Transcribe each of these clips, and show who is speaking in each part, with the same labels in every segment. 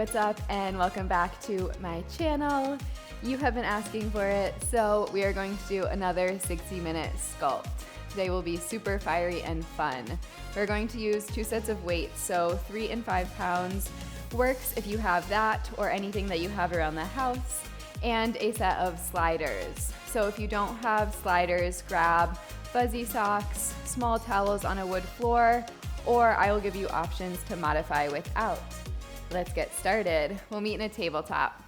Speaker 1: what's up, and welcome back to my channel. You have been asking for it, so we are going to do another 60-minute sculpt. Today will be super fiery and fun. We're going to use 2 sets of weights, so 3 and 5 pounds works if you have that or anything that you have around the house, and a set of sliders. So if you don't have sliders, grab fuzzy socks, small towels on a wood floor, or I will give you options to modify without. Let's get started. We'll meet in a tabletop.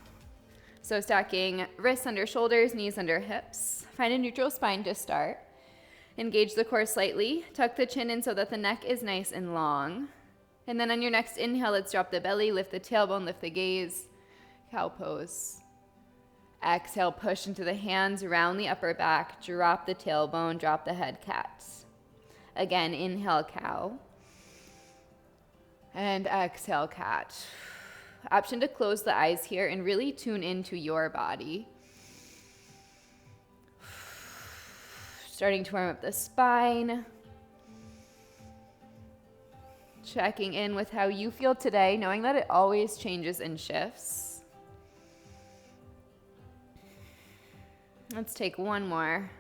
Speaker 1: So stacking wrists under shoulders, knees under hips. Find a neutral spine to start. Engage the core slightly. Tuck the chin in so that the neck is nice and long. And then on your next inhale, let's drop the belly, lift the tailbone, lift the gaze. Cow pose. Exhale, push into the hands, round the upper back, drop the tailbone, drop the head, cat. Again, inhale, cow. And exhale, cat. Option to close the eyes here and really tune into your body. Starting to warm up the spine. Checking in with how you feel today, knowing that it always changes and shifts. Let's take one more.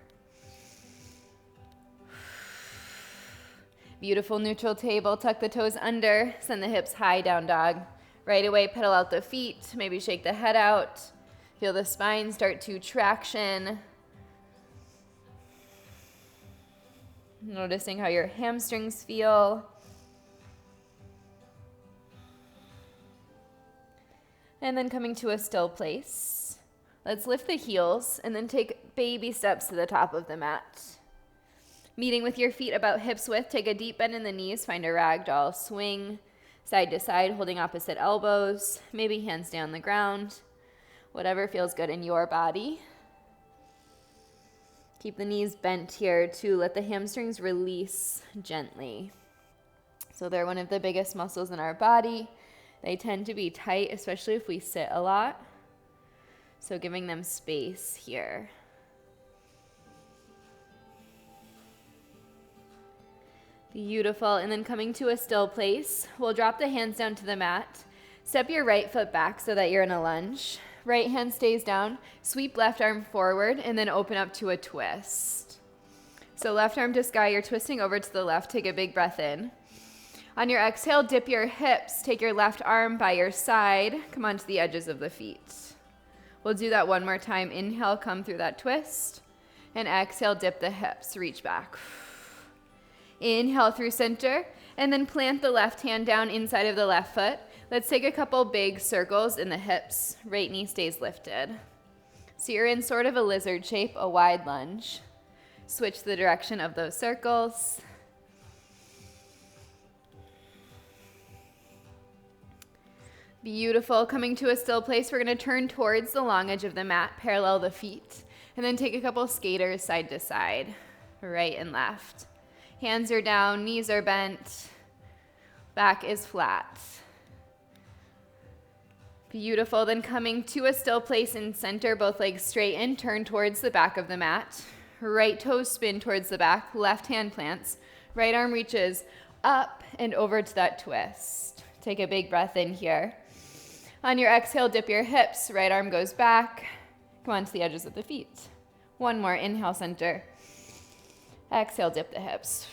Speaker 1: Beautiful neutral table, tuck the toes under, send the hips high, down dog. Right away, pedal out the feet, maybe shake the head out. Feel the spine start to traction. Noticing how your hamstrings feel. And then coming to a still place. Let's lift the heels and then take baby steps to the top of the mat. Meeting with your feet about hips width, take a deep bend in the knees, find a ragdoll, swing side to side, holding opposite elbows, maybe hands stay on the ground, whatever feels good in your body. Keep the knees bent here to let the hamstrings release gently. So they're one of the biggest muscles in our body. They tend to be tight, especially if we sit a lot. So giving them space here. Beautiful, and then coming to a still place, we'll drop the hands down to the mat. Step your right foot back so that you're in a lunge. Right hand stays down, sweep left arm forward, and then open up to a twist. So left arm to sky, you're twisting over to the left, take a big breath in. On your exhale, dip your hips, take your left arm by your side, come onto the edges of the feet. We'll do that one more time. Inhale, come through that twist, and exhale, dip the hips, reach back. Inhale through center, and then plant the left hand down inside of the left foot. Let's take a couple big circles in the hips. Right knee stays lifted. So you're in sort of a lizard shape, a wide lunge. Switch the direction of those circles. Beautiful. Coming to a still place, we're going to turn towards the long edge of the mat, parallel the feet, and then take a couple skaters side to side, right and left. Hands are down, knees are bent, back is flat. Beautiful. Then coming to a still place in center, both legs straighten, turn towards the back of the mat. Right toes spin towards the back, left hand plants. Right arm reaches up and over to that twist. Take a big breath in here. On your exhale, dip your hips, right arm goes back. Come on to the edges of the feet. One more, inhale, center. Exhale, dip the hips.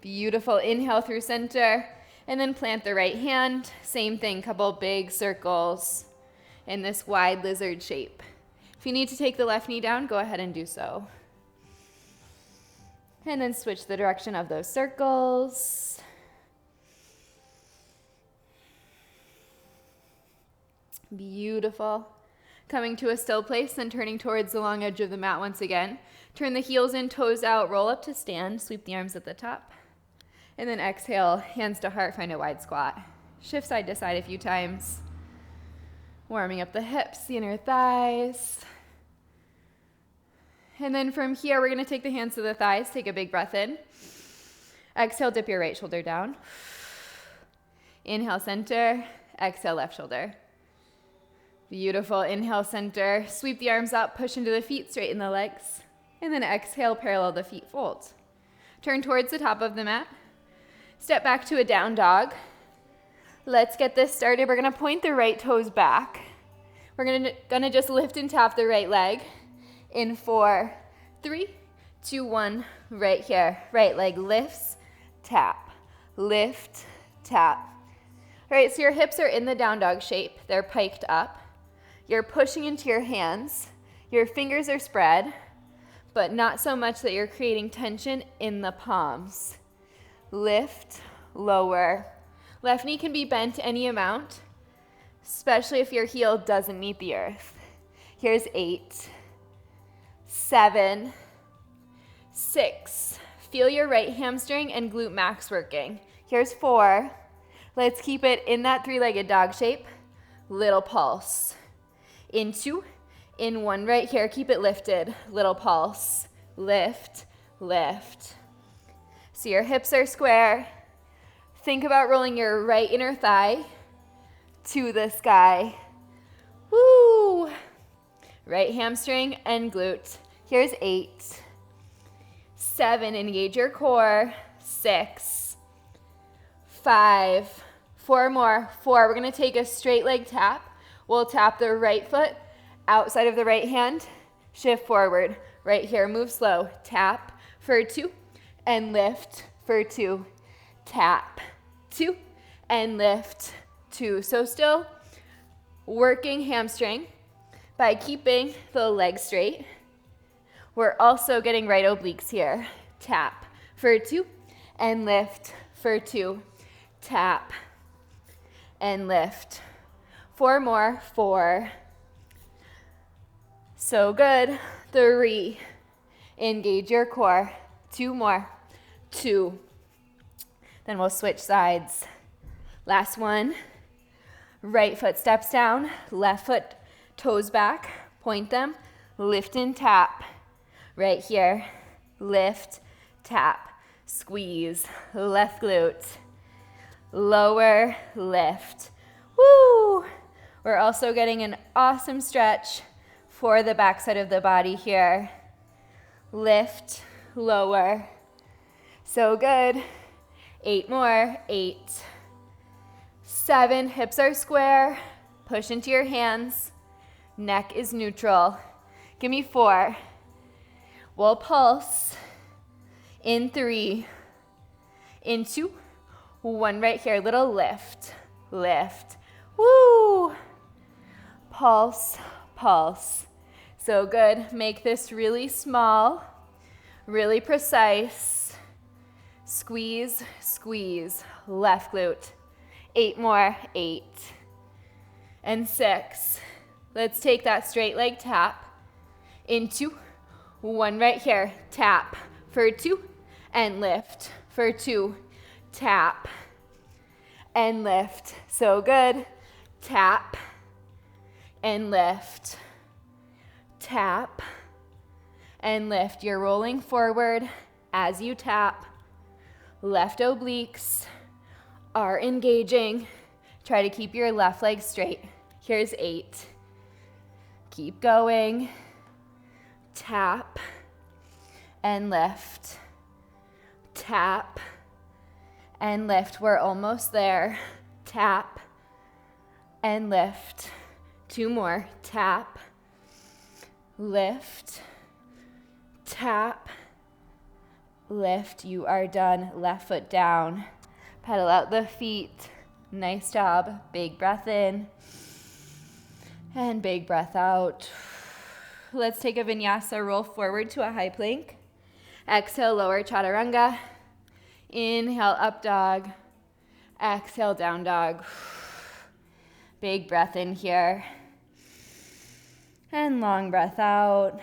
Speaker 1: Beautiful. Inhale through center, and then plant the right hand. Same thing, couple big circles in this wide lizard shape. If you need to take the left knee down, go ahead and do so. And then switch the direction of those circles. Beautiful. Coming to a still place, then turning towards the long edge of the mat once again. Turn the heels in, toes out, roll up to stand, sweep the arms at the top. And then exhale, hands to heart, find a wide squat. Shift side to side a few times. Warming up the hips, the inner thighs. And then from here, we're gonna take the hands to the thighs, take a big breath in. Exhale, dip your right shoulder down. Inhale, center. Exhale, left shoulder. Beautiful. Inhale, center. Sweep the arms up, push into the feet, straighten the legs. And then exhale, parallel the feet, fold. Turn towards the top of the mat. Step back to a down dog. Let's get this started. We're gonna point the right toes back. We're gonna just lift and tap the right leg. In 4, 3, 2, 1, right here. Right leg lifts, tap, lift, tap. All right, so your hips are in the down dog shape. They're piked up. You're pushing into your hands. Your fingers are spread, but not so much that you're creating tension in the palms. Lift, lower. Left knee can be bent any amount, especially if your heel doesn't meet the earth. Here's 8, 7, 6. Feel your right hamstring and glute max working. Here's 4. Let's keep it in that 3-legged dog shape. Little pulse. In 2, in 1 right here. Keep it lifted. Little pulse. Lift, lift. So your hips are square. Think about rolling your right inner thigh to the sky. Woo! Right hamstring and glute. Here's 8, 7, engage your core. 6, 5, 4 more. 4, we're gonna take a straight leg tap. We'll tap the right foot outside of the right hand. Shift forward. Right here, move slow. Tap for 2 and lift for 2. Tap, 2 and lift 2. So still working hamstring by keeping the leg straight. We're also getting right obliques here. Tap for 2 and lift for 2. Tap and lift. 4 more. 4. So good. 3. Engage your core. 2 more. 2. Then we'll switch sides. Last one. Right foot steps down, left foot toes back, point them, lift and tap. Right here, lift, tap, squeeze, left glute, lower, lift. Woo! We're also getting an awesome stretch for the backside of the body here. Lift, lower. So good. 8 more. 8, 7, hips are square. Push into your hands. Neck is neutral. Give me 4. We'll pulse. In 3, in 2, 1 right here. Little lift, lift. Woo! Pulse, pulse. So good. Make this really small, really precise. Squeeze, squeeze. Left glute. 8 more. 8 and 6. Let's take that straight leg tap. In 2, 1 right here. Tap for 2 and lift for 2. Tap and lift. So good. Tap and lift. Tap and lift. You're rolling forward as you tap. Left obliques are engaging. Try to keep your left leg straight. Here's 8. Keep going. Tap and lift. Tap and lift. We're almost there. Tap and lift. 2 more. Tap, lift, tap, lift. You are done. Left foot down. Pedal out the feet. Nice job. Big breath in and big breath out. Let's take a vinyasa. Roll forward to a high plank. Exhale, lower chaturanga. Inhale, up dog. Exhale, down dog. Big breath in here. And long breath out.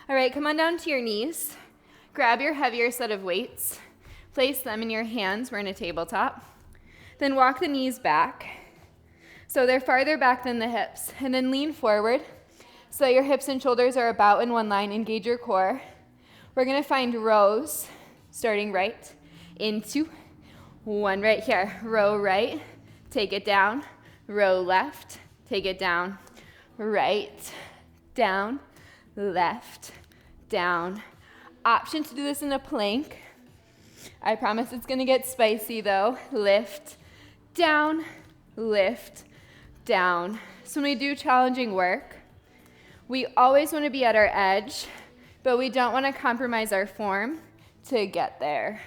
Speaker 1: All right, come on down to your knees. Grab your heavier set of weights. Place them in your hands. We're in a tabletop. Then walk the knees back. So they're farther back than the hips. And then lean forward so that your hips and shoulders are about in one line. Engage your core. We're going to find rows, starting right, into 1 right here. Row right, take it down. Row left, take it down. Right, down, left, down. Option to do this in a plank. I promise it's going to get spicy though. Lift, down, lift, down. So when we do challenging work, we always want to be at our edge, but we don't want to compromise our form to get there.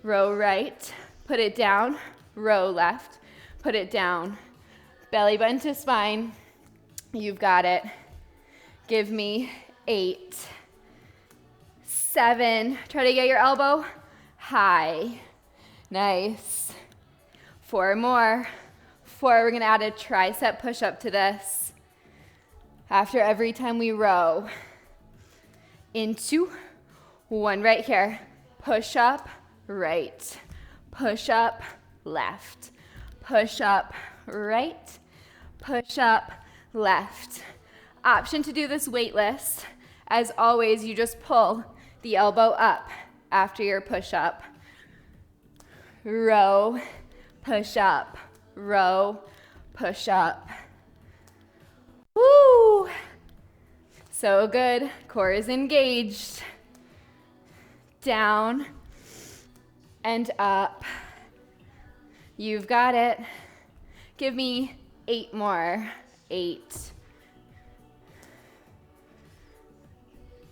Speaker 1: Row right, put it down, row left, put it down. Belly button to spine, you've got it. Give me 8, 7, try to get your elbow high. Nice. 4 more. 4, we're gonna add a tricep push up to this. After every time we row. Into 1 right here. Push up, right. Push up, left. Push up, right. Push up, left. Option to do this weightless. As always, you just pull the elbow up after your push up. Row, push up, row, push up. Woo! So good. Core is engaged. Down and up. You've got it. Give me 8 more. 8.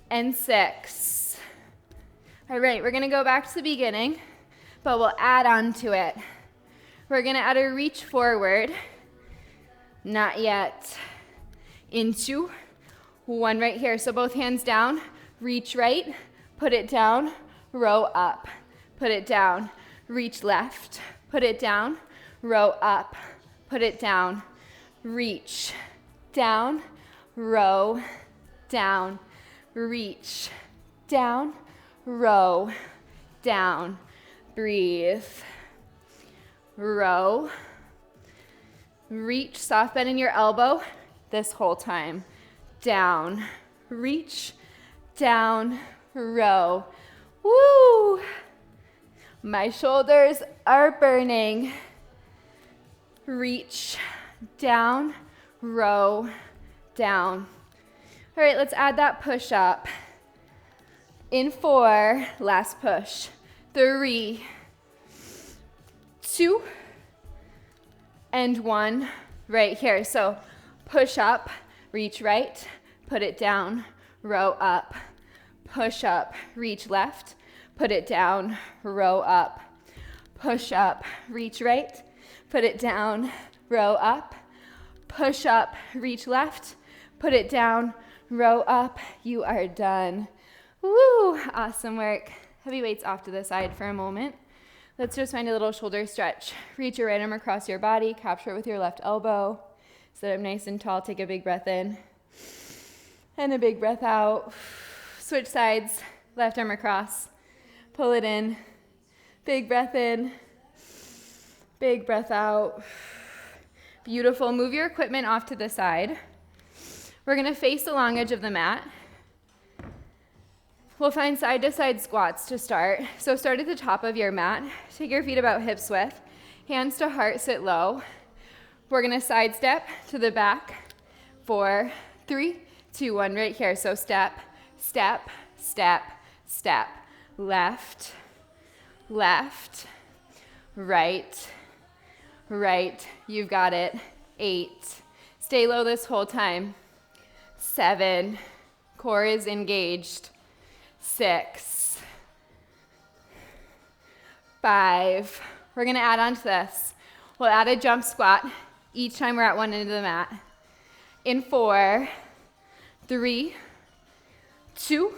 Speaker 1: And 6. All right, we're gonna go back to the beginning, but we'll add on to it. We're gonna add a reach forward. Not yet. Into 1 right here. So both hands down, reach right, put it down, row up, put it down, reach left, put it down, row up, put it down, reach, down, row, down, reach, down, row, down, breathe, row, reach, soft bend in your elbow this whole time, down, reach, down, row, woo, my shoulders are burning, reach, down, row, down. All right, let's add that push up. In 4, last push. 3, 2, and 1 right here. So push up, reach right, put it down, row up, push up, reach left, put it down, row up, push up, reach right, put it down, row up, push up, reach left, put it down, row up. You are done. Woo, awesome work. Heavy weights off to the side for a moment. Let's just find a little shoulder stretch. Reach your right arm across your body, capture it with your left elbow. Sit up nice and tall, take a big breath in and a big breath out. Switch sides, left arm across, pull it in, big breath in, big breath out. Beautiful. Move your equipment off to the side. We're gonna face the long edge of the mat. We'll find side to side squats to start. So start at the top of your mat. Take your feet about hips width. Hands to heart, sit low. We're gonna side step to the back. 4, 3, 2, 1, right here. So step, step, step, step. Left, left, right, right. You've got it. 8. Stay low this whole time. 7. Core is engaged. 6. 5. We're gonna add on to this. We'll add a jump squat each time we're at one end of the mat. In 4, 3, 2,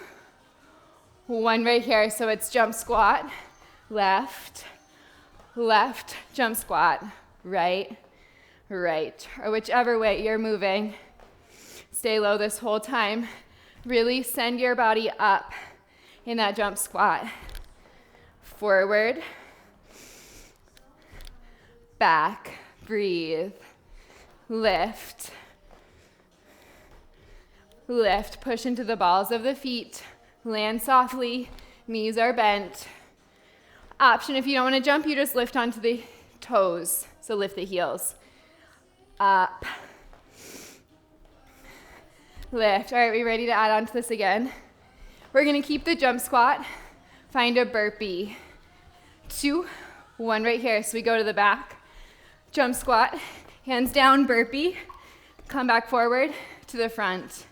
Speaker 1: 1 right here. So it's jump squat, left, left, jump squat, right, right, or whichever way you're moving. Stay low this whole time. Really send your body up in that jump squat. Forward, back, breathe, lift, lift, push into the balls of the feet, land softly, knees are bent. Option, if you don't want to jump, you just lift onto the toes, so lift the heels. Up, lift. All right, we ready to add on to this again? We're gonna keep the jump squat, find a burpee. 2, One right here. So we go to the back, jump squat, hands down, burpee, come back forward to the front.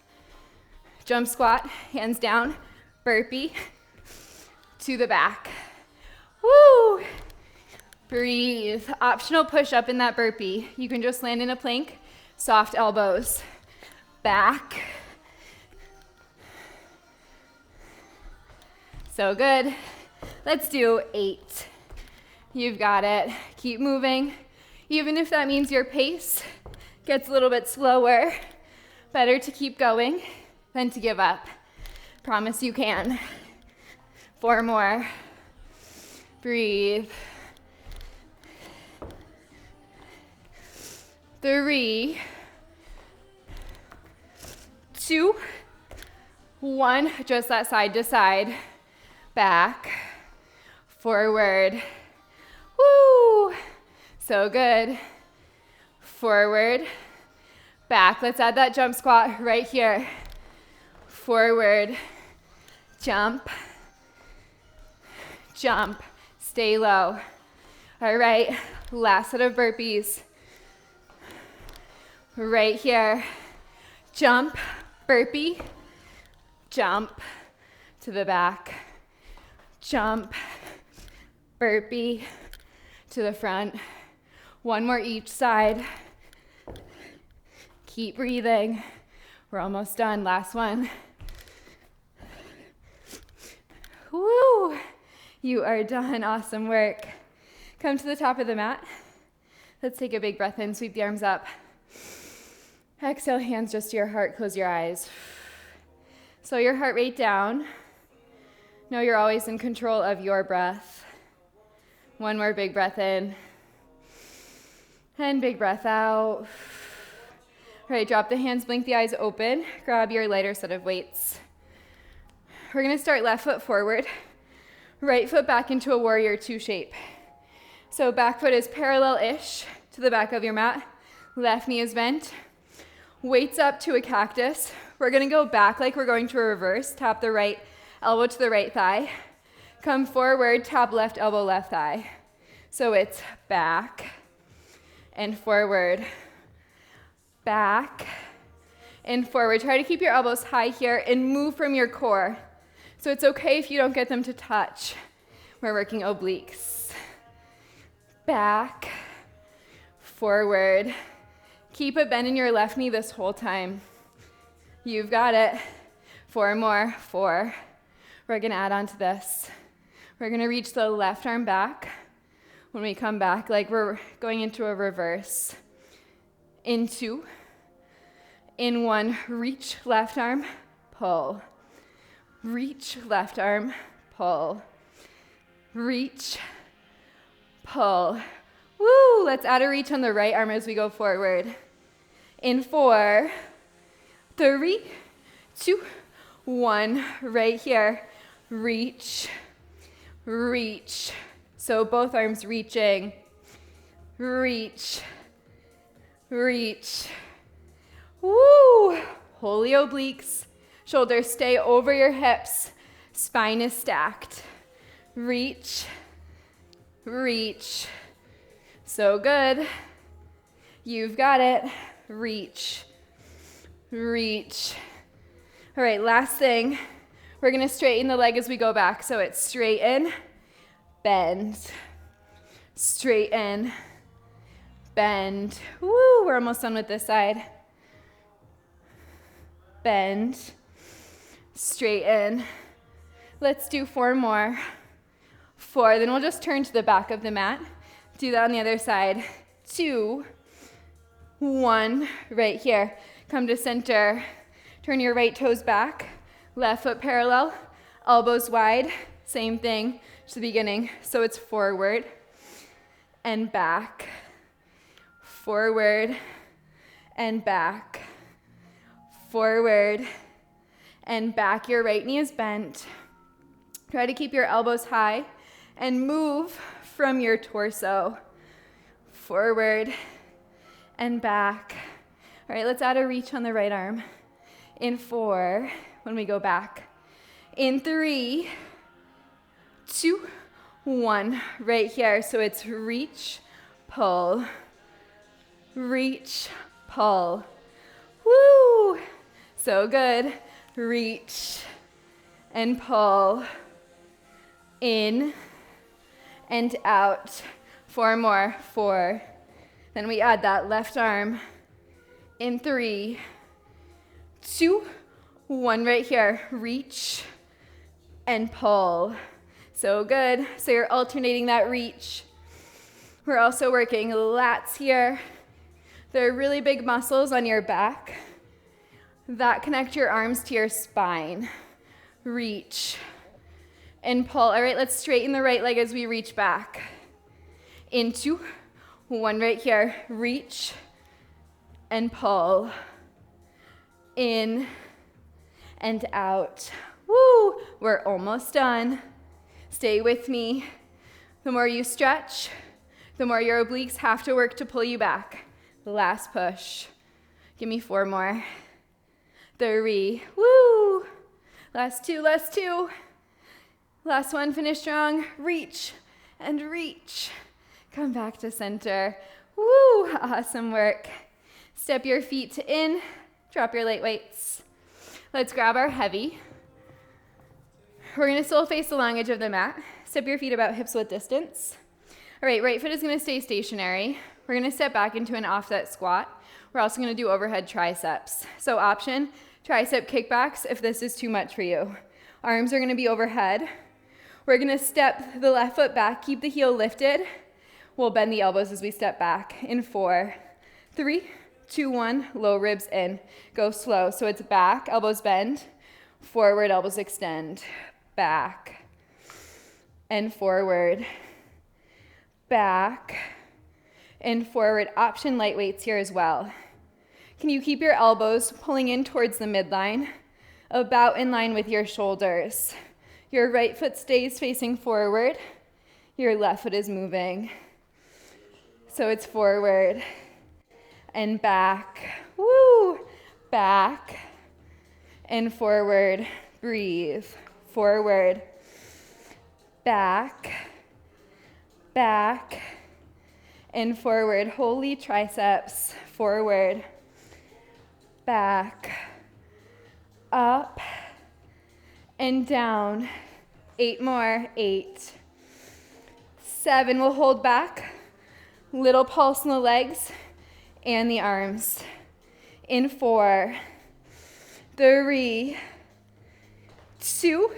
Speaker 1: Jump squat, hands down, burpee, to the back. Woo! Breathe. Optional push-up in that burpee. You can just land in a plank, soft elbows. Back. So good. Let's do 8. You've got it. Keep moving. Even if that means your pace gets a little bit slower, better to keep going than to give up. Promise you can. 4 more. Breathe. 3, 2, 1. Just that side to side. Back, forward. Woo! So good. Forward, back. Let's add that jump squat right here. Forward, jump, jump. Stay low. All right, last set of burpees. Right here. Jump, burpee, jump to the back. Jump, burpee to the front. 1 more each side. Keep breathing. We're almost done. Last one. Woo! You are done. Awesome work. Come to the top of the mat. Let's take a big breath in. Sweep the arms up. Exhale, hands just to your heart. Close your eyes. Slow your heart rate down. Know you're always in control of your breath. 1 more big breath in. And big breath out. All right, drop the hands, blink the eyes open. Grab your lighter set of weights. We're gonna start left foot forward, right foot back into a warrior 2 shape. So back foot is parallel-ish to the back of your mat. Left knee is bent. Weights up to a cactus. We're gonna go back like we're going to a reverse. Tap the right elbow to the right thigh. Come forward, tap left elbow, left thigh. So it's back and forward, back and forward. Try to keep your elbows high here and move from your core. So it's okay if you don't get them to touch. We're working obliques. Back, forward. Keep a bend in your left knee this whole time. You've got it. 4 more. 4. We're gonna add on to this. We're gonna reach the left arm back when we come back, like we're going into a reverse. In 2, in 1, reach left arm, pull. Reach left arm, pull. Reach, pull. Woo! Let's add a reach on the right arm as we go forward. In 4, 3, 2, 1. Right here. Reach, reach. So both arms reaching. Reach, reach. Woo! Holy obliques. Shoulders stay over your hips. Spine is stacked. Reach, reach. So good. You've got it. Reach, reach. All right, last thing. We're gonna straighten the leg as we go back. So it's straighten, bend, straighten, bend. Woo, we're almost done with this side. Bend, straighten. Let's do 4 more. 4, then we'll just turn to the back of the mat. Do that on the other side. 2, 1, right here. Come to center. Turn your right toes back. Left foot parallel, elbows wide. Same thing to the beginning. So it's forward and back. Forward and back. Forward and back. Your right knee is bent. Try to keep your elbows high and move from your torso. Forward and back. All right, let's add a reach on the right arm. In 4, when we go back. In 3, 2, 1 right here. So it's reach, pull, reach, pull. Woo! So good. Reach and pull. In and out. 4 more. 4. Then we add that left arm. In 3, 2, 1 right here. Reach and pull. So good. So you're alternating that reach. We're also working lats here. They're really big muscles on your back that connect your arms to your spine. Reach and pull. All right, let's straighten the right leg as we reach back. Into 1 right here. Reach and pull. In and out. Woo! We're almost done. Stay with me. The more you stretch, the more your obliques have to work to pull you back. Last push. Give me 4 more. 3. Woo! Last 2, last 2. Last one, finish strong. Reach and reach. Come back to center. Woo! Awesome work. Step your feet to in. Drop your light weights. Let's grab our heavy. We're going to still face the long edge of the mat. Step your feet about hips width distance. All right foot is going to stay stationary. We're going to step back into an offset squat. We're also going to do overhead triceps. So option, tricep kickbacks if this is too much for you. Arms are going to be overhead. We're going to step the left foot back, keep the heel lifted. We'll bend the elbows as we step back in 4, 3, 2, 1, low ribs in. Go slow. So it's back, elbows bend, forward, elbows extend, back, and forward, back, and forward. Option light weights here as well. Can you keep your elbows pulling in towards the midline, about in line with your shoulders? Your right foot stays facing forward. Your left foot is moving. So it's forward and back. Woo! Back and forward. Breathe. Forward. Back. Back and forward. Holy triceps. Forward. Back. Up and down. 8 more. 8. 7. We'll hold back. Little pulse in the legs and the arms. In 4, 3, 2,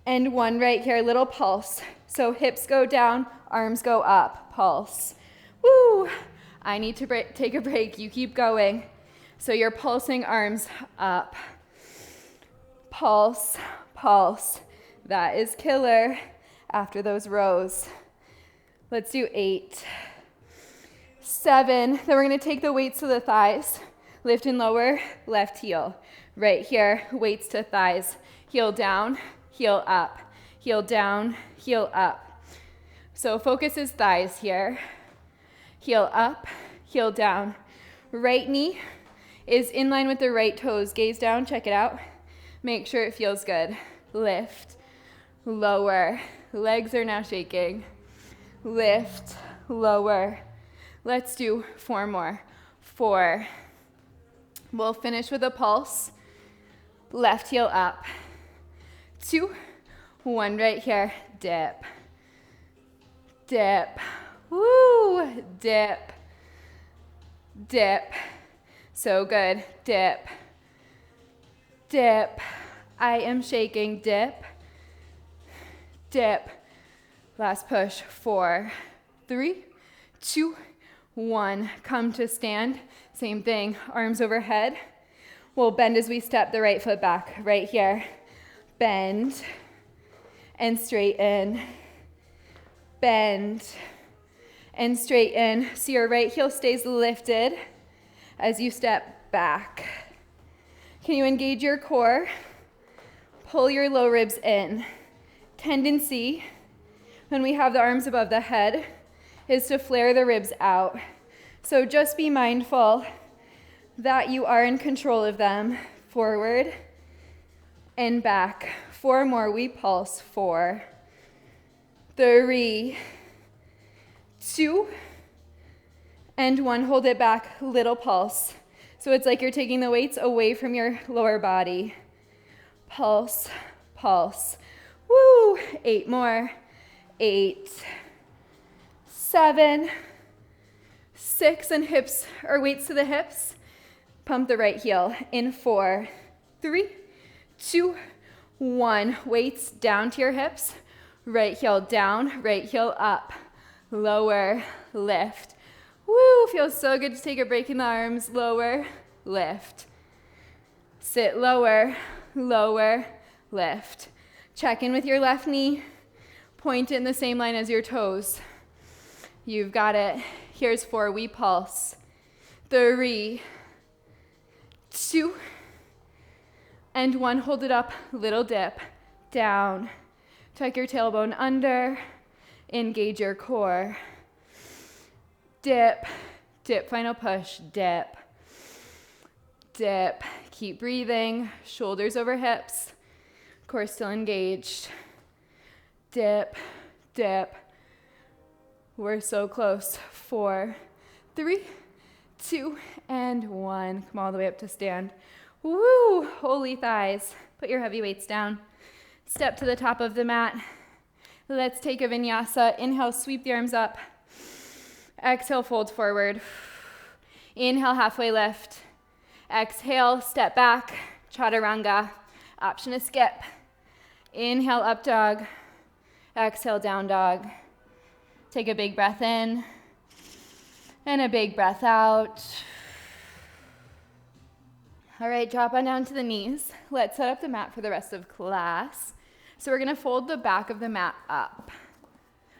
Speaker 1: and 1 right here. Little pulse. So hips go down, arms go up. Pulse. Woo! I need to take a break. You keep going. So you're pulsing arms up. Pulse, pulse. That is killer after those rows. Let's do 8, 7. Then we're going to take the weights to the thighs. Lift and lower, left heel. Right here, weights to thighs. Heel down, heel up. Heel down, heel up. So focus is thighs here. Heel up, heel down. Right knee is in line with the right toes. Gaze down, check it out. Make sure it feels good. Lift, lower. Legs are now shaking. Lift, lower. Let's do 4 more. 4. We'll finish with a pulse. Left heel up. 2, 1 right here. Dip. Dip. Woo! Dip. Dip. So good. Dip. Dip. I am shaking. Dip. Dip. Last push. 4, 3, 2, 1. Come to stand. Same thing. Arms overhead. We'll bend as we step the right foot back. Right here. Bend and straighten. Bend and straighten. So your right heel stays lifted as you step back. Can you engage your core? Pull your low ribs in. Tendency, when we have the arms above the head, is to flare the ribs out. So just be mindful that you are in control of them. Forward and back. 4 more. We pulse. 4, 3, 2, and 1. Hold it back, little pulse. So it's like you're taking the weights away from your lower body. Pulse, pulse. Woo! 8 more. 8, 7, 6, and hips or weights to the hips. Pump the right heel in 4, 3, 2, 1. Weights down to your hips. Right heel down, right heel up. Lower, lift. Woo, feels so good to take a break in the arms. Lower, lift. Sit lower, lower, lift. Check in with your left knee. Point it in the same line as your toes. You've got it. Here's 4, we pulse. 3, 2, and 1. Hold it up, little dip, down. Tuck your tailbone under, engage your core. Dip, dip, final push, dip, dip. Keep breathing, shoulders over hips, core still engaged. Dip, dip. We're so close. 4, 3, 2, and 1. Come all the way up to stand. Woo, holy thighs. Put your heavy weights down. Step to the top of the mat. Let's take a vinyasa. Inhale, sweep the arms up. Exhale, fold forward. Inhale, halfway lift. Exhale, step back, chaturanga. Option to skip. Inhale, up dog. Exhale, down dog. Take a big breath in and a big breath out. All right, drop on down to the knees. Let's set up the mat for the rest of class. So we're gonna fold the back of the mat up.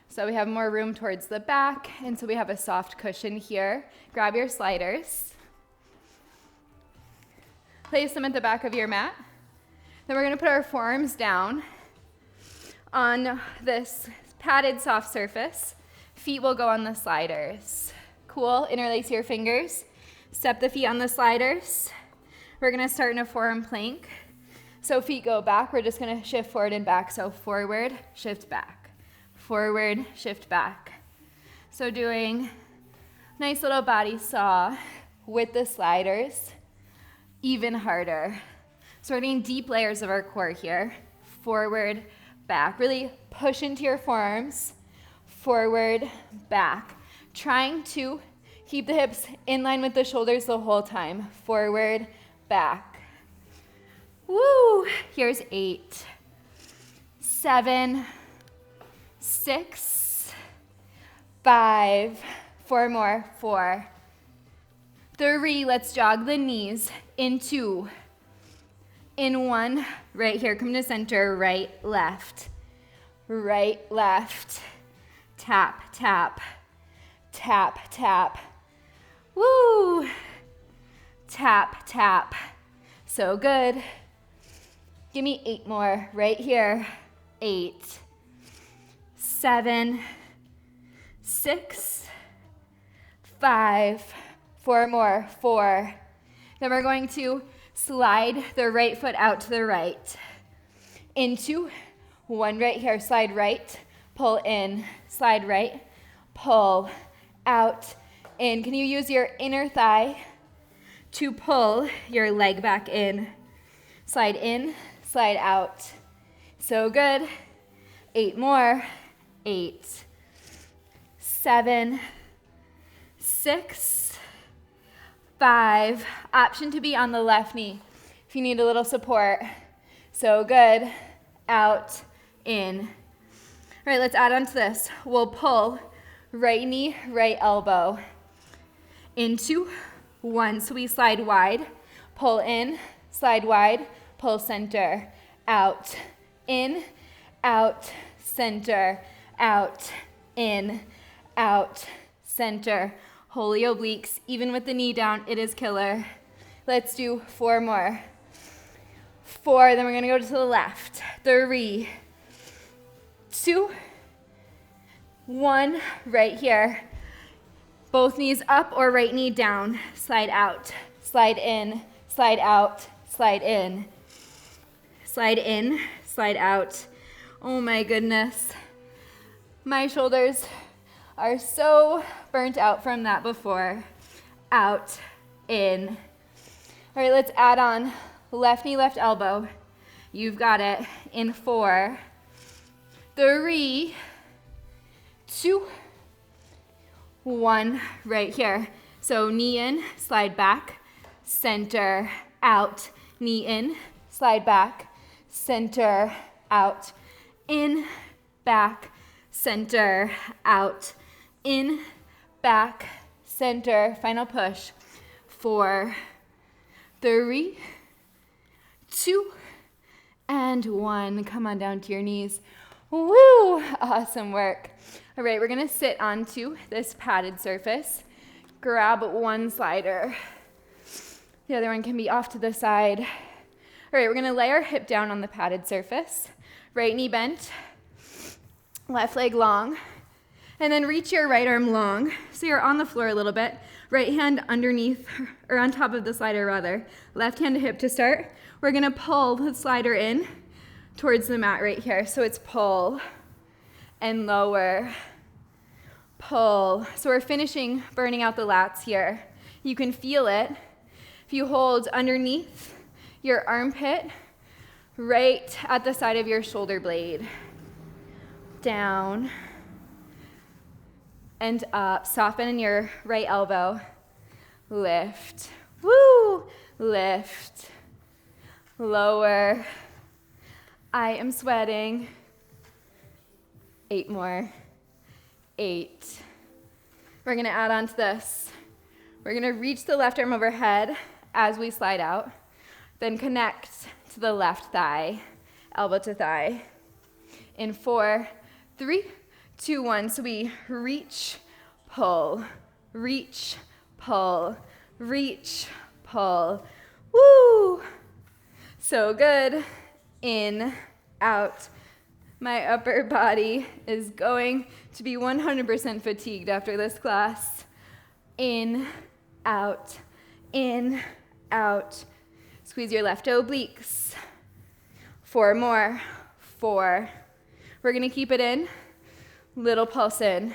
Speaker 1: So we have more room towards the back, and so we have a soft cushion here. Grab your sliders. Place them at the back of your mat. Then we're gonna put our forearms down on this padded soft surface. Feet will go on the sliders. Cool, interlace your fingers. Step the feet on the sliders. We're gonna start in a forearm plank. So feet go back, we're just gonna shift forward and back. So forward, shift back. Forward, shift back. So doing nice little body saw with the sliders, even harder. So we're getting deep layers of our core here. Forward, back. Really push into your forearms. Forward, back. Trying to keep the hips in line with the shoulders the whole time. Forward, back. Woo! Here's 8, 7, 6, 5, 4 more, 4, 3, let's jog the knees, in 2, in 1, right here, come to center, right, left, tap, tap, tap, tap, woo, tap, tap, so good. Give me 8 more, right here, 8, 7, 6, 5, 4 more, 4. Then we're going to slide the right foot out to the right. Into 1 right here, slide right, pull in, slide right, pull, out, in. Can you use your inner thigh to pull your leg back in? Slide in, slide out. So good. 8 more. 8, 7, 6, 5. Option to be on the left knee if you need a little support. So good. Out, in. All right, let's add on to this. We'll pull right knee, right elbow. Into 1. So we slide wide, pull in, slide wide, pull center. Out, in, out, center. Out, in, out, center. Holy obliques, even with the knee down, it is killer. Let's do 4 more. 4, then we're gonna go to the left. 3, 2, 1, right here. Both knees up or right knee down. Slide out, slide in, slide out, slide in. Slide in, slide out. Oh my goodness. My shoulders are so burnt out from that before. Out, in. All right, let's add on left knee, left elbow. You've got it. In 4, 3, 2, 1, right here. So knee in, slide back, center, out, knee in, slide back, center, out, in, back, center, out, in, back, center, final push. 4, 3, 2, and 1. Come on down to your knees. Woo! Awesome work. All right, we're gonna sit onto this padded surface. Grab one slider. The other one can be off to the side. All right, we're gonna lay our hip down on the padded surface. Right knee bent, left leg long, and then reach your right arm long. So you're on the floor a little bit. Right hand underneath, or on top of the slider rather. Left hand to hip to start. We're gonna pull the slider in towards the mat right here. So it's pull and lower, pull. So we're finishing burning out the lats here. You can feel it. If you hold underneath your armpit, right at the side of your shoulder blade. Down and up. Soften in your right elbow. Lift. Woo! Lift. Lower. I am sweating. 8 more. 8. We're gonna add on to this. We're gonna reach the left arm overhead as we slide out. Then connect to the left thigh, elbow to thigh. In 4, 3, 2, 1. So we reach, pull, reach, pull, reach, pull. Woo! So good. In, out. My upper body is going to be 100% fatigued after this class. In, out, in, out. Squeeze your left obliques. 4 more. 4. We're gonna keep it in. Little pulse in.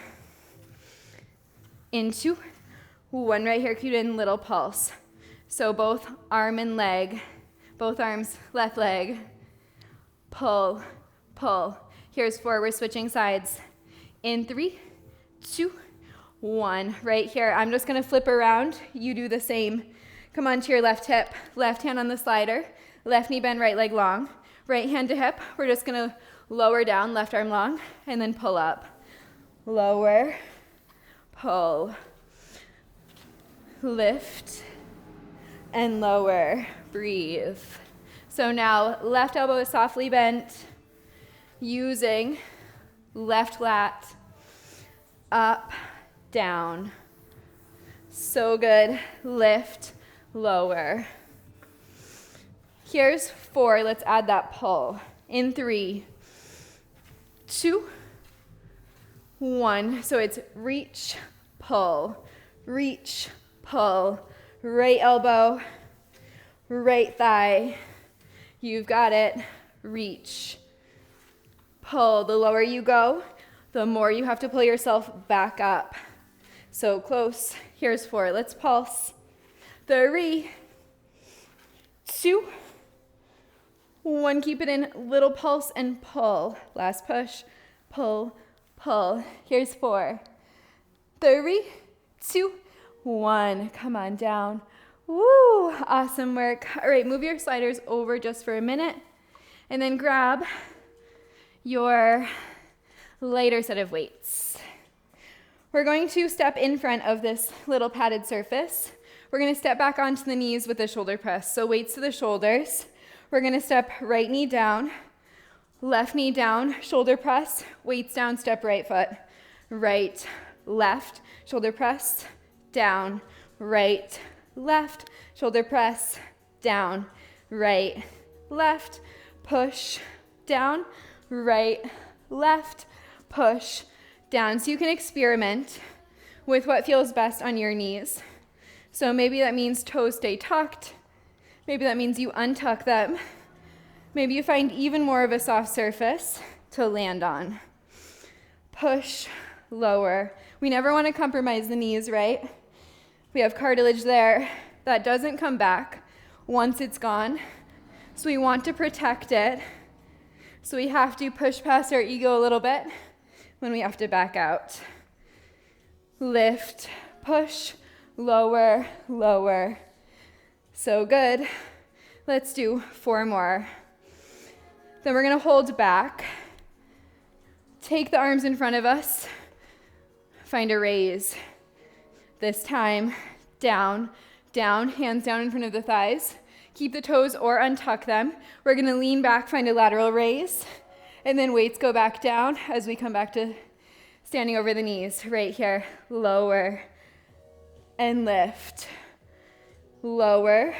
Speaker 1: Into 1 right here, keep it in, little pulse. So both arm and leg, both arms, left leg. Pull, pull. Here's 4, we're switching sides. In 3, 2, 1. Right here, I'm just gonna flip around. You do the same. Come onto your left hip, left hand on the slider, left knee bend, right leg long. Right hand to hip, we're just gonna lower down, left arm long, and then pull up. Lower, pull, lift, and lower. Breathe. So now left elbow is softly bent, using left lat, up, down. So good. Lift, lower. Here's 4. Let's add that pull. In 3, 2, 1. So it's reach, pull, right elbow, right thigh. You've got it. Reach, pull. The lower you go, the more you have to pull yourself back up. So close. Here's 4. Let's pulse. 3, 2, 1. Keep it in. Little pulse and pull. Last push. Pull, pull. Here's 4. 3, 2, 1. Come on down. Woo! Awesome work. All right, move your sliders over just for a minute. And then grab your lighter set of weights. We're going to step in front of this little padded surface. We're going to step back onto the knees with a shoulder press. So weights to the shoulders. We're going to step right knee down, left knee down, shoulder press, weights down, step right foot. Right, left, shoulder press, down, right, left, shoulder press, down, right, left, push, down, right, left, push, down. So you can experiment with what feels best on your knees. So maybe that means toes stay tucked. Maybe that means you untuck them. Maybe you find even more of a soft surface to land on. push, lower. We never want to compromise the knees, right? We have cartilage there that doesn't come back once it's gone. So we want to protect it. So we have to push past our ego a little bit when we have to back out. Lift, push, lower, lower. So good. Let's do 4 more. Then we're going to hold back. Take the arms in front of us. Find a raise. This time, down, down, hands down in front of the thighs. Keep the toes or untuck them. We're going to lean back, find a lateral raise, and then weights go back down as we come back to standing over the knees. Right here, lower and lift. Lower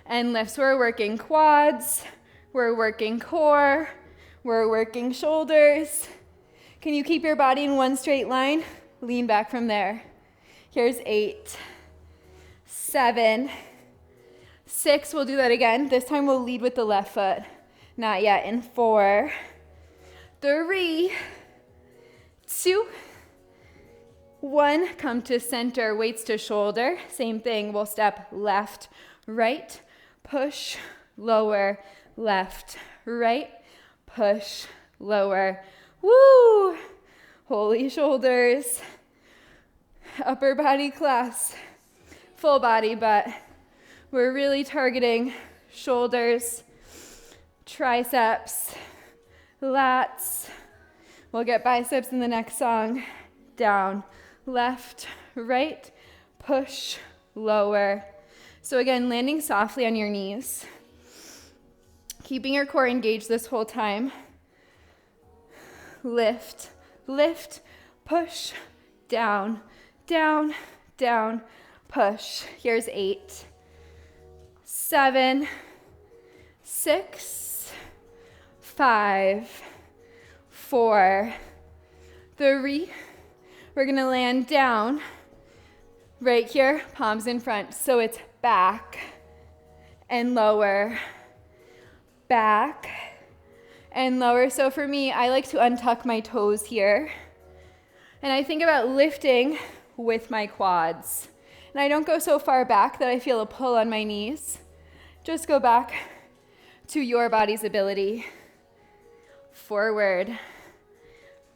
Speaker 1: and lift. So we're working quads, we're working core, we're working shoulders. Can you keep your body in one straight line? Lean back from there. Here's 8, 7, 6. We'll do that again. This time we'll lead with the left foot. Not yet. In 4, 3, 2, 1. Come to center, weights to shoulder. Same thing. We'll step left, right, push, lower, left, right, push, lower. Woo! Holy shoulders. Upper body class. Full body, but we're really targeting shoulders, triceps, lats. We'll get biceps in the next song. Down, left, right, push, lower. So again, landing softly on your knees. Keeping your core engaged this whole time. Lift, lift, push, down, down, down, push. Here's 8, 7, 6, 5, 4, 3. We're gonna land down right here, palms in front. So it's back and lower, back and lower. So for me, I like to untuck my toes here. And I think about lifting with my quads. And I don't go so far back that I feel a pull on my knees. Just go back to your body's ability. Forward,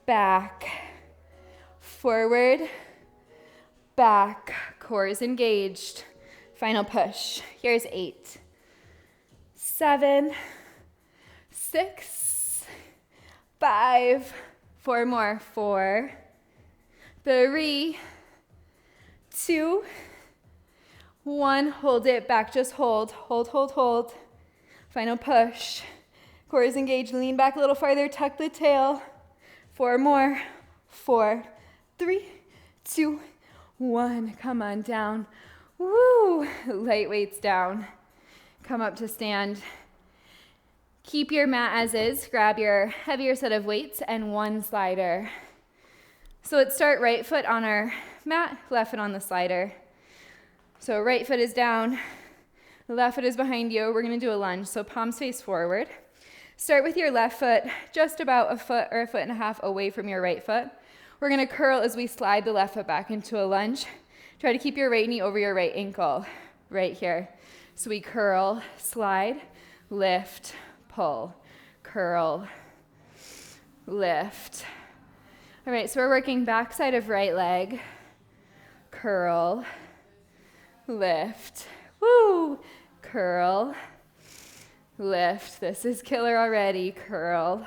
Speaker 1: back, forward, back. Core is engaged. Final push. Here's 8, 7, 6, 5, 4 more. 4, 3, 2, 1. Hold it back. Just hold. Hold, hold, hold. Final push. Core is engaged. Lean back a little farther. Tuck the tail. 4 more. 4, 3, 2, 1. Come on down. Woo! Light weights down. Come up to stand. Keep your mat as is. Grab your heavier set of weights and 1 slider. So let's start right foot on our mat, left foot on the slider. So right foot is down, left foot is behind you. We're gonna do a lunge. So palms face forward. Start with your left foot just about a foot or a foot and a half away from your right foot. We're gonna curl as we slide the left foot back into a lunge. Try to keep your right knee over your right ankle, right here. So we curl, slide, lift, pull, curl, lift. All right, so we're working backside of right leg, curl, lift, woo, curl, lift. This is killer already. Curl,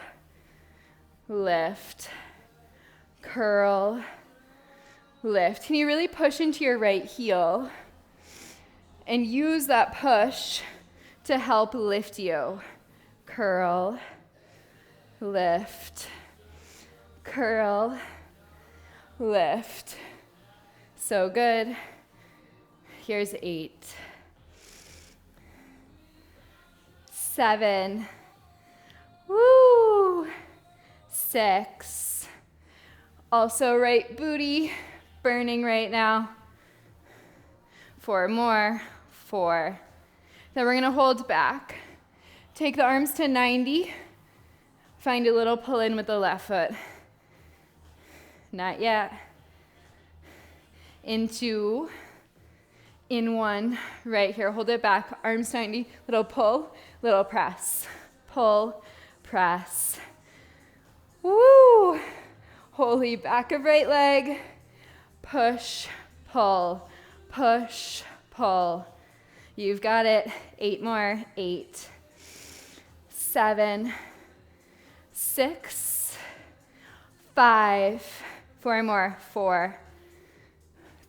Speaker 1: lift, curl, lift. Can you really push into your right heel and use that push to help lift you? Curl, lift, curl, lift. So good. Here's 8, 7, woo, 6. Also right booty burning right now. 4 more. 4. Then we're gonna hold back. Take the arms to 90. Find a little pull in with the left foot. not yet. In 2, in 1, right here, hold it back, arms 90, little pull, little press, pull, press. Woo! Holy, back of right leg, push, pull, push, pull. You've got it. 8 more. 8, 7, 6, 5, 4 more. 4,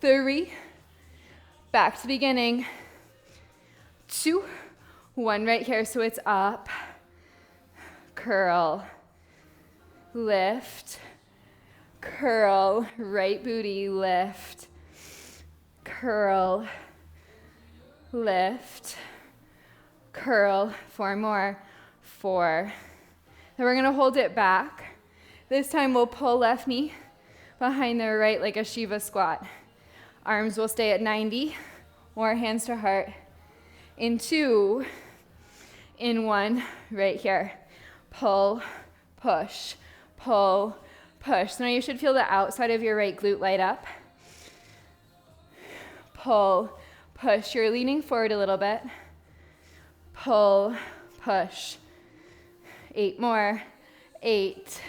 Speaker 1: 3, back to beginning. 2, 1 right here, so it's up, curl, lift, curl, right booty, lift, curl, lift, curl. 4 more. 4. Then we're gonna hold it back. This time we'll pull left knee behind the right like a Shiva squat. Arms will stay at 90 or hands to heart. In 2, in 1, right here. Pull, push, pull, push. So now you should feel the outside of your right glute light up. Pull, push. You're leaning forward a little bit. Pull, push. 8 more. 8,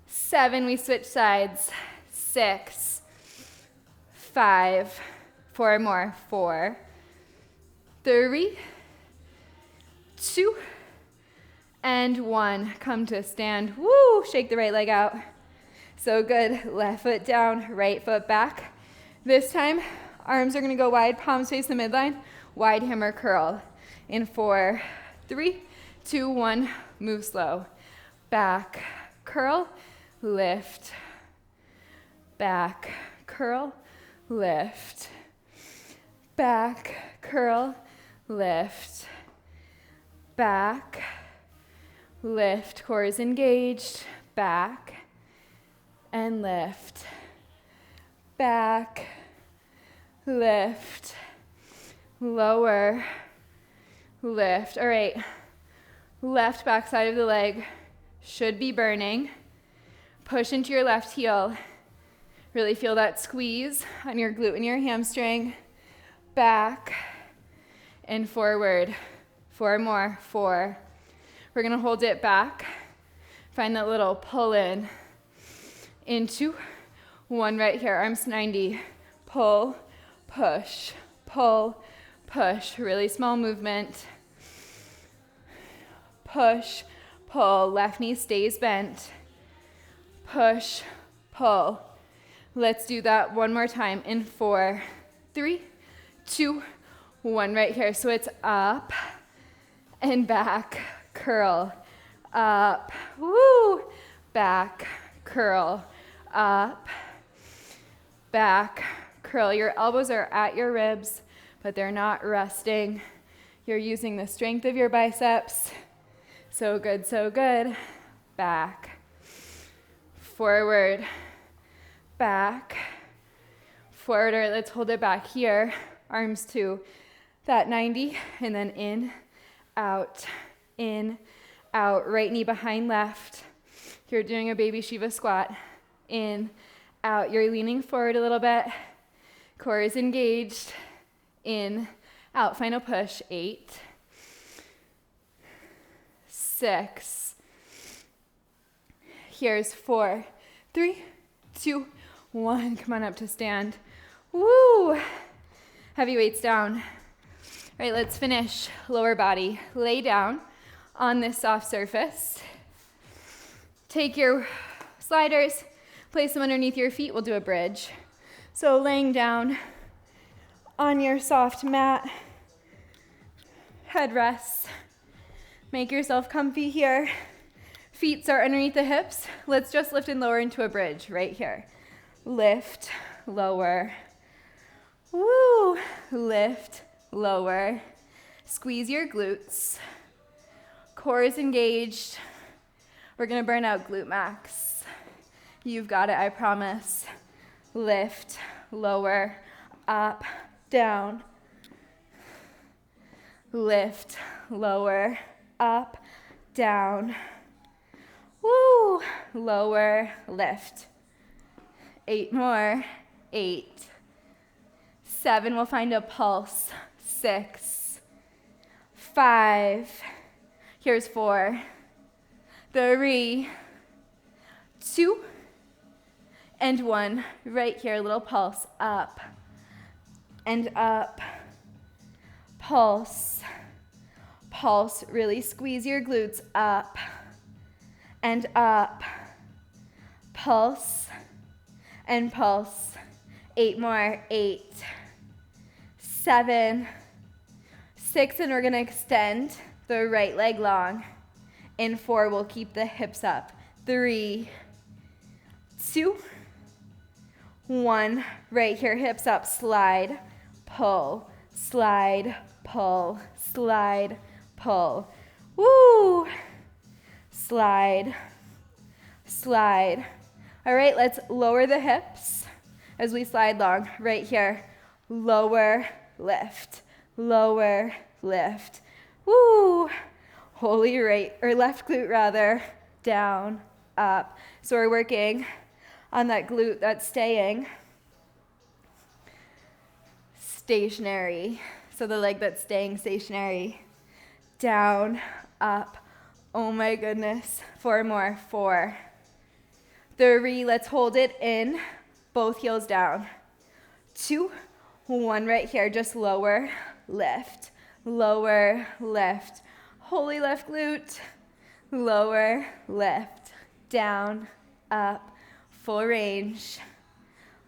Speaker 1: 7. We switch sides. 6, 5. 4 more. 4, 3, 2, and 1. Come to stand. Woo! Shake the right leg out. So good. Left foot down, right foot back. This time, arms are going to go wide, palms face the midline, wide hammer curl. In 4, 3, 2, 1, move slow. Back, curl, lift. Back, curl, lift. Back, curl, lift. Back, lift. Core is engaged. Back, and lift. Back, lift, lower, lift. All right, left back side of the leg should be burning. Push into your left heel. Really feel that squeeze on your glute and your hamstring. Back and forward. 4 more. 4. We're gonna hold it back. Find that little pull in. Into 1 right here, arms 90. Pull, push, pull, push. Really small movement. Push, pull. Left knee stays bent. Push, pull. Let's do that one more time in 4, 3, 2, 1 right here. So it's up and back, curl, up, woo, back, curl, up, back, curl. Your elbows are at your ribs, but they're not resting. You're using the strength of your biceps. So good, so good. Back, forward, back, forward. All right, let's hold it back here. Arms to that 90, and then in, out, right knee behind left. You're doing a baby Shiva squat. In, out. You're leaning forward a little bit. Core is engaged. In, out. Final push. 8, 6. Here's 4, 3, 2, 1. Come on up to stand. Woo! Heavy weights down. All right, let's finish lower body. Lay down on this soft surface. Take your sliders, place them underneath your feet. We'll do a bridge. So laying down on your soft mat, head rests. Make yourself comfy here. Feet are underneath the hips. Let's just lift and lower into a bridge right here. Lift, lower. Woo! Lift, lower. Squeeze your glutes. Core is engaged. We're gonna burn out glute max. You've got it, I promise. Lift, lower, up, down. Lift, lower, up, down. Woo! Lower, lift. 8 more, 8, 7, we'll find a pulse, 6, 5, here's 4, 3, 2, and 1, right here, little pulse, up, and up, pulse, pulse, really squeeze your glutes, up, and up, pulse, and pulse, 8 more, 8, 7, 6, and we're gonna extend the right leg long. In 4, we'll keep the hips up, 3, 2, 1, right here, hips up, slide, pull, slide, pull, slide, pull, woo, slide, slide. All right, let's lower the hips as we slide long, right here, lower, lift, lower, lift, woo, holy right, or left glute rather, down, up. So we're working on that glute that's staying stationary. So the leg that's staying stationary, down, up. Oh my goodness. 4 more, 4, 3, let's hold it in, both heels down. 2, 1 right here, just lower, lift, holy left glute, lower, lift, down, up, full range,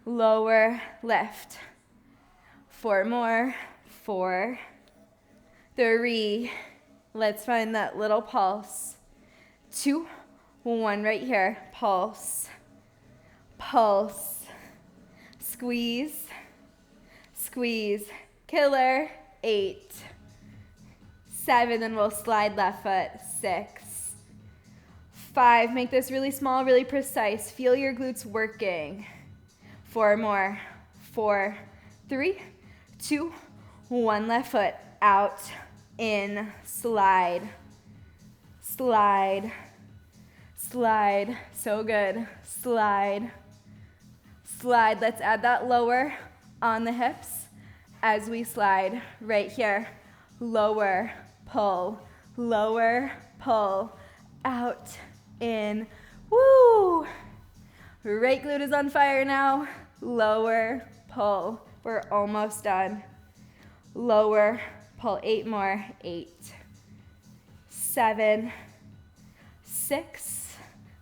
Speaker 1: lower, lift. 4 more, 4, 3, let's find that little pulse. 2, 1 right here, pulse, pulse, squeeze, squeeze, killer, 8, 7, then we'll slide left foot, 6, 5, make this really small, really precise, feel your glutes working. 4 more, 4, 3, 2, 1, left foot, out, in, slide, slide, slide, so good, slide, slide. Let's add that lower on the hips as we slide right here, lower, pull, out, in, woo, right glute is on fire now, lower, pull, we're almost done, lower, pull, 8 more, 8, 7, 6,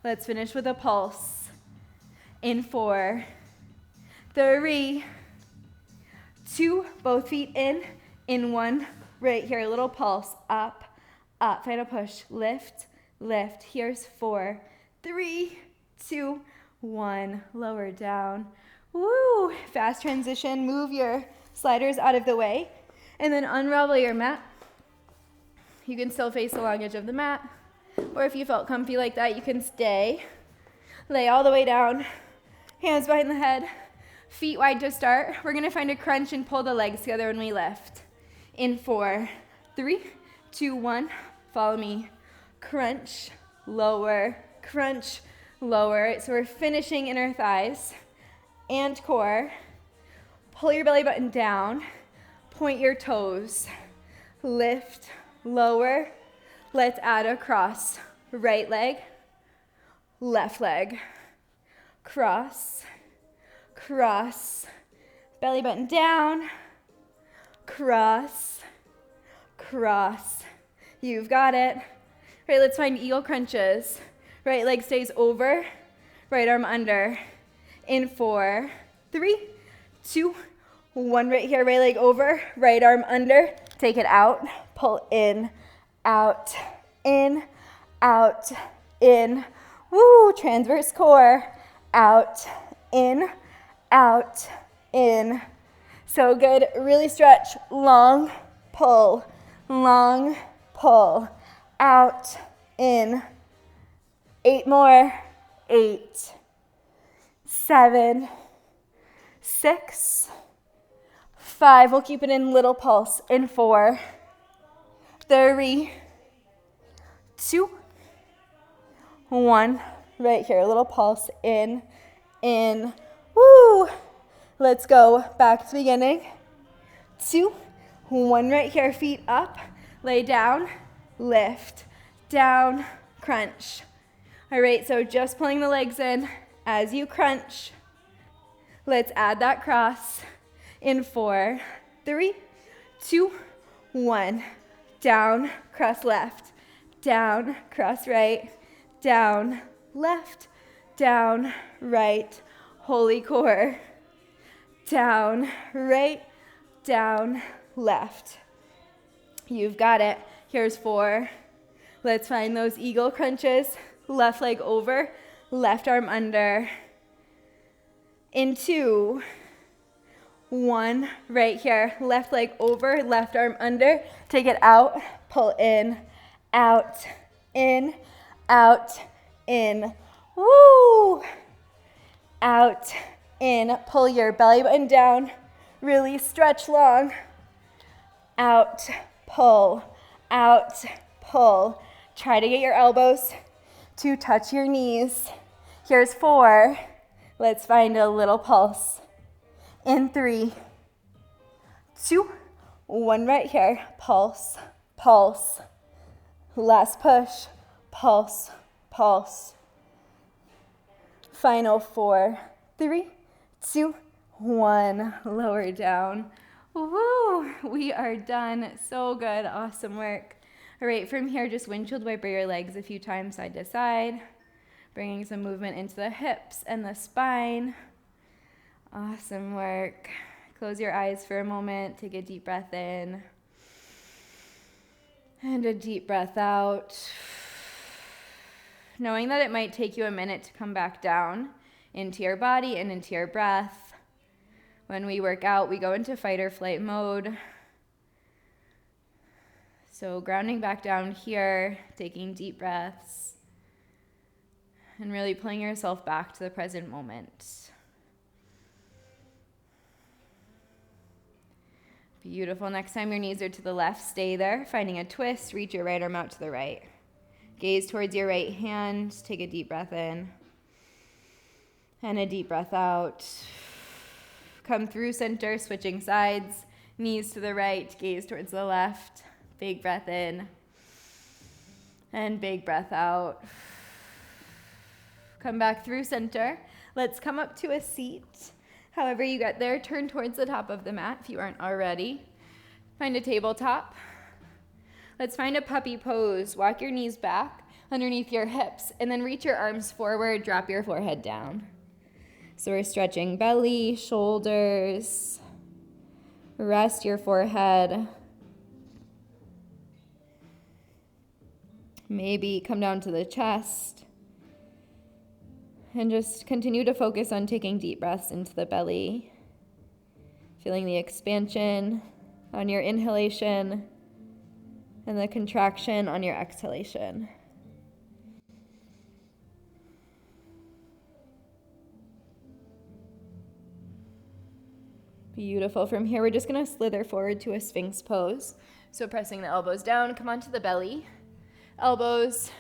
Speaker 1: let's finish with a pulse, in 4, 3, 2, both feet in 1, right here, a little pulse, up, up, final push, lift, lift, here's 4, 3, 2, 1, lower down, woo, fast transition, move your sliders out of the way, and then unravel your mat. You can still face the long edge of the mat, or if you felt comfy like that, you can stay. Lay all the way down, hands behind the head, feet wide to start. We're gonna find a crunch and pull the legs together when we lift. In 4, 3, 2, 1, follow me. Crunch, lower, crunch, lower. So we're finishing inner thighs and core. Pull your belly button down, point your toes, lift, lower. Let's add a cross, right leg, left leg, cross, cross, belly button down, cross, cross. You've got it. Right, let's find eagle crunches. Right leg stays over, right arm under. In 4, 3, 2, 1 right here, right leg over, right arm under. Take it out, pull in, out, in, out, in. Woo, transverse core, out, in, out, in. So good, really stretch, long, pull, out, in. 8 more, 8, 7, 6, 5, we'll keep it in little pulse, in 4, 3, 2, 1, right here, little pulse, in, woo, Woo! Let's go back to the beginning. 2, 1 right here, feet up, lay down, lift, down, crunch. All right, so just pulling the legs in as you crunch. Let's add that cross in 4, 3, 2, 1. Down, cross left, down, cross right, down, left, down, right, holy core, down, right, down, left. You've got it. Here's 4. Let's find those eagle crunches. Left leg over, left arm under. In 2, 1, right here. Left leg over, left arm under. Take it out, pull in, out, in, out, in. Woo! Out, in. Pull your belly button down. Really stretch long. Out, pull, out, pull. Try to get your elbows to touch your knees. Here's 4. Let's find a little pulse. In 3, 2, 1 right here. Pulse, pulse. Last push. Pulse, pulse. Final 4, 3, 2, 1. Lower down. Woo! We are done. So good. Awesome work. All right, from here, just windshield wiper your legs a few times side to side, bringing some movement into the hips and the spine. Awesome work. Close your eyes for a moment. Take a deep breath in and a deep breath out. Knowing that it might take you a minute to come back down into your body and into your breath. When we work out, we go into fight or flight mode. So grounding back down here, taking deep breaths, and really pulling yourself back to the present moment. Beautiful. Next time your knees are to the left, stay there. Finding a twist, reach your right arm out to the right. Gaze towards your right hand. Take a deep breath in and a deep breath out. Come through center, switching sides. Knees to the right, gaze towards the left. Big breath in and big breath out. Come back through center. Let's come up to a seat. However you get there, turn towards the top of the mat if you aren't already. Find a tabletop. Let's find a puppy pose. Walk your knees back underneath your hips and then reach your arms forward, drop your forehead down. So we're stretching belly, shoulders. Rest your forehead. Maybe come down to the chest. And just continue to focus on taking deep breaths into the belly. Feeling the expansion on your inhalation and the contraction on your exhalation. Beautiful. From here, we're just going to slither forward to a Sphinx pose. So pressing the elbows down, come onto the belly. Elbows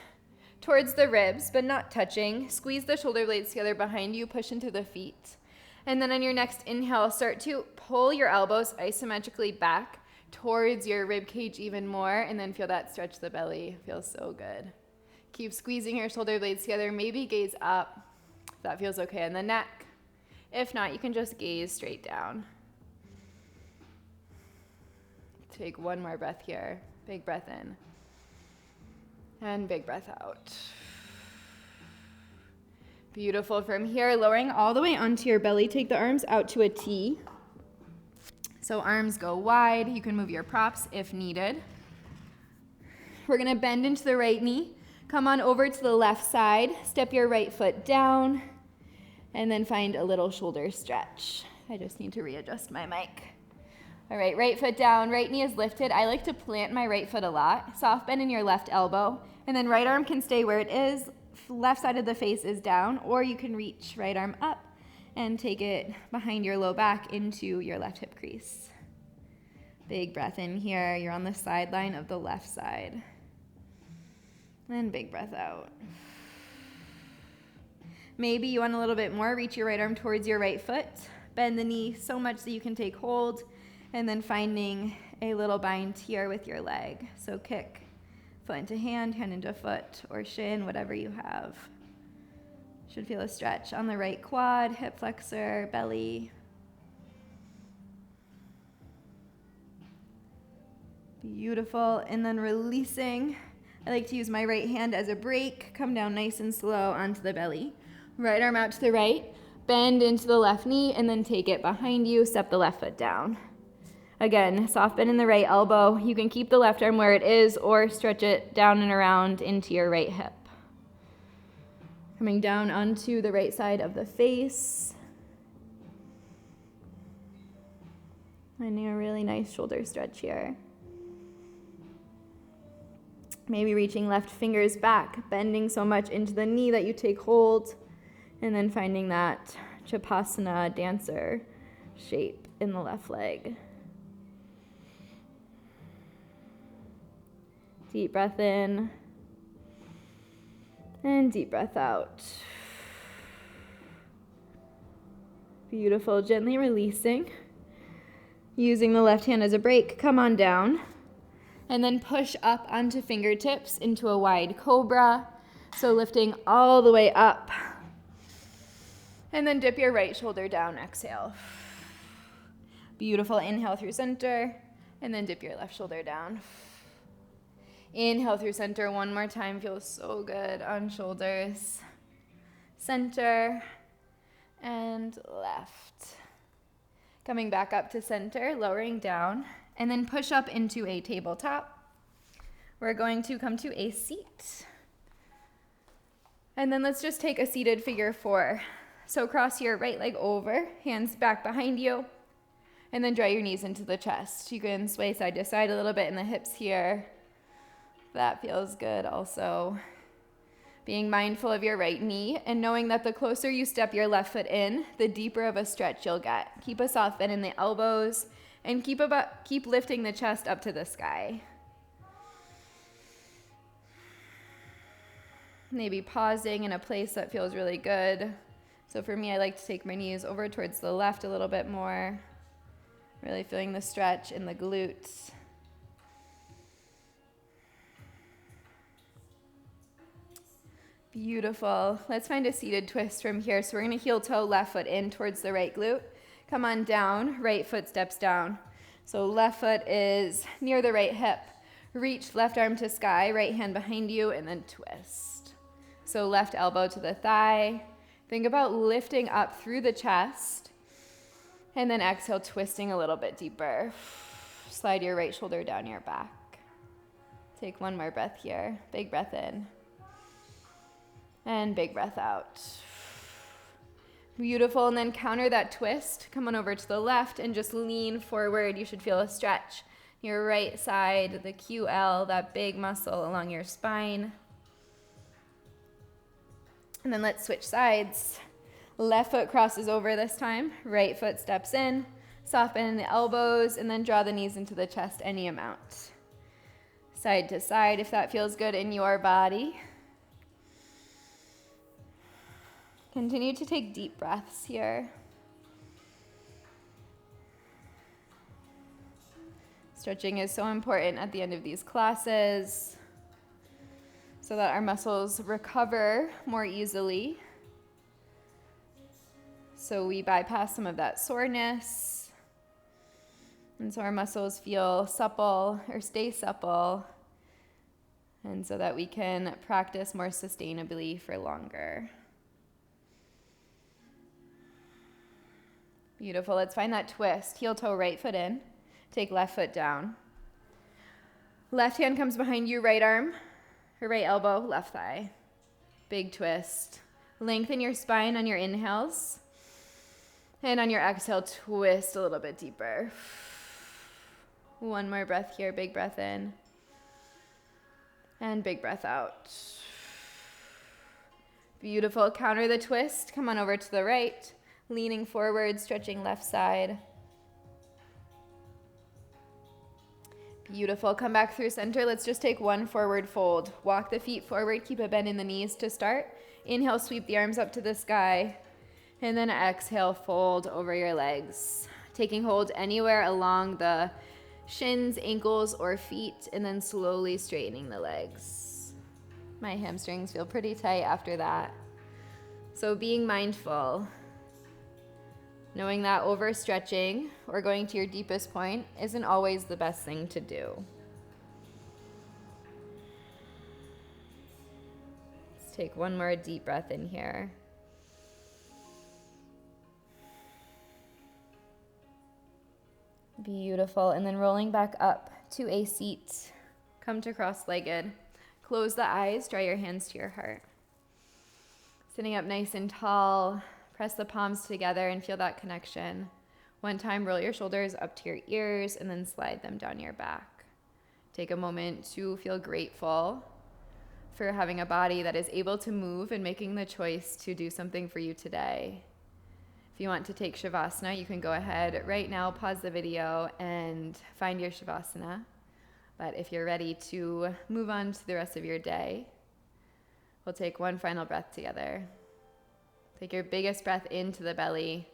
Speaker 1: towards the ribs, but not touching. Squeeze the shoulder blades together behind you, push into the feet. And then on your next inhale, start to pull your elbows isometrically back towards your rib cage even more, and then feel that stretch the belly. Feels so good. Keep squeezing your shoulder blades together. Maybe gaze up if that feels okay in the neck. If not, you can just gaze straight down. Take one more breath here. Big breath in. And big breath out. Beautiful. From here, lowering all the way onto your belly, take the arms out to a T. So arms go wide. You can move your props if needed. We're going to bend into the right knee. Come on over to the left side. Step your right foot down. And then find a little shoulder stretch. I just need to readjust my mic. All right, right foot down, right knee is lifted. I like to plant my right foot a lot. Soft bend in your left elbow. And then right arm can stay where it is. Left side of the face is down. Or you can reach right arm up and take it behind your low back into your left hip crease. Big breath in here. You're on the sideline of the left side. And big breath out. Maybe you want a little bit more, reach your right arm towards your right foot, bend the knee so much that you can take hold, and then finding a little bind here with your leg. So kick foot into hand, hand into foot, or shin, whatever you have. Should feel a stretch on the right quad, hip flexor, belly. Beautiful. And then releasing. I like to use my right hand as a brake. Come down nice and slow onto the belly. Right arm out to the right, bend into the left knee, and then take it behind you, step the left foot down. Again, soft bend in the right elbow. You can keep the left arm where it is or stretch it down and around into your right hip. Coming down onto the right side of the face. Finding a really nice shoulder stretch here. Maybe reaching left fingers back, bending so much into the knee that you take hold, and then finding that Chapasana dancer shape in the left leg. Deep breath in, and deep breath out. Beautiful. Gently releasing. Using the left hand as a brake, come on down. And then push up onto fingertips into a wide cobra. So lifting all the way up. And then dip your right shoulder down, exhale. Beautiful. Inhale through center, and then dip your left shoulder down. Inhale through center one more time. Feels so good on shoulders. Center and left. Coming back up to center, lowering down, and then push up into a tabletop. We're going to come to a seat. And then let's just take a seated figure 4. So cross your right leg over, hands back behind you, and then draw your knees into the chest. You can sway side to side a little bit in the hips here. That feels good also. Being mindful of your right knee and knowing that the closer you step your left foot in, the deeper of a stretch you'll get. Keep a soft bend in the elbows and keep lifting the chest up to the sky. Maybe pausing in a place that feels really good. So for me, I like to take my knees over towards the left a little bit more. Really feeling the stretch in the glutes. Beautiful. Let's find a seated twist from here. So we're going to heel toe, left foot in towards the right glute. Come on down, right foot steps down. So left foot is near the right hip. Reach left arm to sky, right hand behind you, and then twist. So left elbow to the thigh. Think about lifting up through the chest. And then exhale, twisting a little bit deeper. Slide your right shoulder down your back. Take one more breath here. Big breath in. And big breath out. Beautiful. And then counter that twist. Come on over to the left and just lean forward. You should feel a stretch. Your right side, the QL, that big muscle along your spine. And then let's switch sides. Left foot crosses over this time. Right foot steps in. Soft bend in the elbows, and then draw the knees into the chest any amount. Side to side if that feels good in your body. Continue to take deep breaths here. Stretching is so important at the end of these classes so that our muscles recover more easily. So we bypass some of that soreness. And so our muscles feel supple or stay supple. And so that we can practice more sustainably for longer. Beautiful. Let's find that twist. Heel toe, right foot in. Take left foot down. Left hand comes behind you, right arm, or right elbow, left thigh. Big twist. Lengthen your spine on your inhales. And on your exhale, twist a little bit deeper. One more breath here. Big breath in. And big breath out. Beautiful. Counter the twist. Come on over to the right. Leaning forward, stretching left side. Beautiful. Come back through center. Let's just take one forward fold. Walk the feet forward. Keep a bend in the knees to start. Inhale, sweep the arms up to the sky. And then exhale, fold over your legs. Taking hold anywhere along the shins, ankles, or feet, and then slowly straightening the legs. My hamstrings feel pretty tight after that. So being mindful, knowing that overstretching or going to your deepest point isn't always the best thing to do. Let's take one more deep breath in here. Beautiful. And then rolling back up to a seat. Come to cross-legged. Close the eyes, draw your hands to your heart. Sitting up nice and tall, press the palms together and feel that connection. One time, roll your shoulders up to your ears and then slide them down your back. Take a moment to feel grateful for having a body that is able to move and making the choice to do something for you today. If you want to take Shavasana, you can go ahead right now, pause the video, and find your Shavasana. But if you're ready to move on to the rest of your day, we'll take one final breath together. Take your biggest breath into the belly.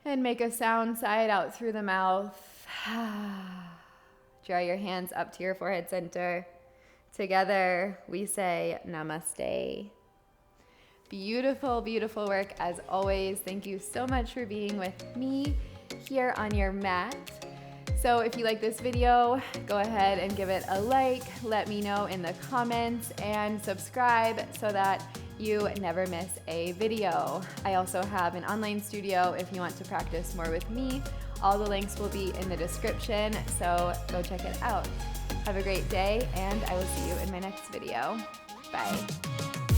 Speaker 1: And make a sound sigh out through the mouth. Draw your hands up to your forehead center. Together, we say Namaste. Beautiful, beautiful work as always. Thank you so much for being with me here on your mat. So if you like this video, go ahead and give it a like. Let me know in the comments and subscribe so that you never miss a video. I also have an online studio if you want to practice more with me. All the links will be in the description, so go check it out. Have a great day, and I will see you in my next video. Bye.